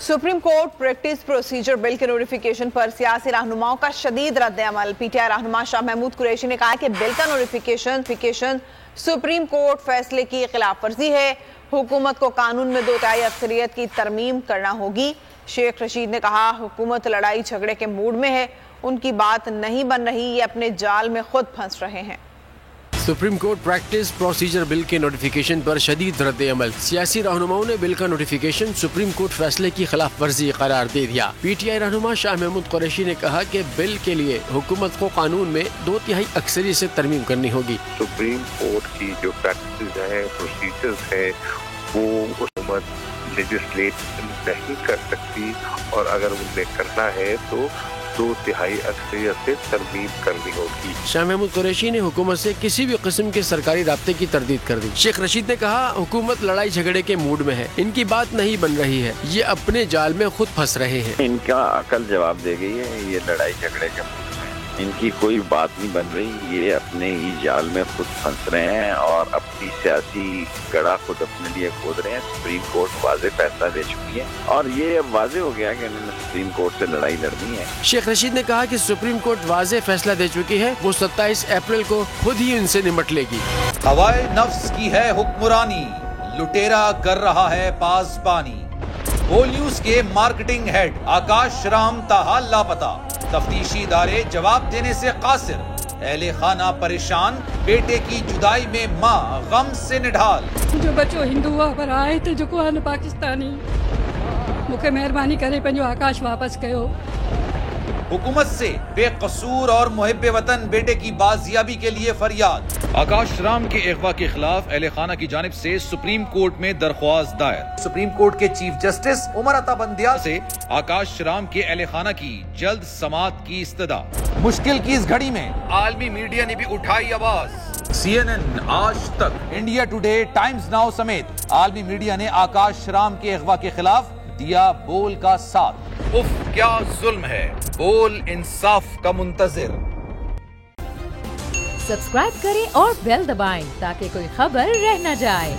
Supreme court practice procedure bill के notification पर सियासी रहनुमाओं का शदीद रद्द-ए-अमल। पीटीआई रहनुमा शाह महमूद कुरैशी ने कहा कि बिल का नोटिफिकेशन सुप्रीम कोर्ट फैसले की खिलाफ वर्जी है। हुकूमत को कानून में 2/3 अक्सरियत की तरमीम करना होगी। शेख रशीद ने कहा हुकूमत लड़ाई झगड़े के मूड में है, उनकी बात नहीं बन रही, ये अपने जाल में खुद फंस रहे हैं। Supreme court practice procedure bill के नोटिफिकेशन पर शदीद रद्द-ए-अमल। सियासी रहनुमाओं ने बिल का नोटिफिकेशन सुप्रीम कोर्ट फैसले की खिलाफ वर्जी करार दे दिया। पीटीआई रहनुमा शाह महमूद कुरैशी ने कहा कि बिल के लिए हुकूमत को कानून में 2/3 अक्सरियत से तरमीम करनी होगी। सुप्रीम कोर्ट की जो प्रैक्टिस है, प्रोसीजर्स है, वो हुकूमत लेजिस्लेट नहीं कर सकती, और अगर उन्हें करना है तो 2/3 अक्सरियत से तरमीम करनी होगी। शाह महमूद कुरैशी ने हुकूमत से किसी भी किस्म के सरकारी राब्ते की तरदीद कर दी। शेख रशीद ने कहा हुकूमत लड़ाई झगड़े के मूड में है, इनकी बात नहीं बन रही है, ये अपने जाल में खुद फंस रहे हैं। इनका अकल जवाब दे गई है, ये लड़ाई झगड़े के मूड में, इनकी कोई बात नहीं बन रही, ये अपने ही जाल में खुद फंस रहे हैं और अपनी सियासी गड़ा खुद अपने लिए खोद रहे हैं। सुप्रीम कोर्ट वाज़े फैसला दे चुकी है और ये अब वाज़े हो गया कि उन्होंने सुप्रीम कोर्ट से लड़ाई लड़नी है। शेख रशीद ने कहा कि सुप्रीम कोर्ट वाज़े फैसला दे चुकी है, वो 27 अप्रैल को खुद ही इनसे निपट लेगी। हवाए नफ्स की है हुक्मरानी, लुटेरा कर रहा है पासबानी। बोल न्यूज के मार्केटिंग हेड आकाश राम ताहा लापता, तफ्तीशी इदारे जवाब देने से कासिर। अहले खाना परेशान, बेटे की जुदाई में माँ गम से निढाल। जो बच्चो हिंदू हुआ पर आए थे जो को पाकिस्तानी, मुझे मेहरबानी करे पंजो आकाश वापस कयो। हुकूमत से बेकसूर और मुहिब्बे वतन बेटे की बाजियाबी के लिए फरियाद। आकाश राम के अगवा के खिलाफ अहले खाना की जानिब से सुप्रीम कोर्ट में दरख्वास्त दायर। सुप्रीम कोर्ट के चीफ जस्टिस उमर अता बंदियाल से आकाश राम के अहले खाना की जल्द समाअत की इस्तदा। मुश्किल की इस घड़ी में आलमी मीडिया ने भी उठाई आवाज। CNN, आज तक, इंडिया टुडे, टाइम्स नाउ समेत आलमी मीडिया ने आकाश राम के अगवा के खिलाफ दिया बोल का साथ। उफ क्या जुल्म है, बोल इंसाफ का मुंतजिर। सब्सक्राइब करें और बेल दबाएं ताकि कोई खबर रह न जाए।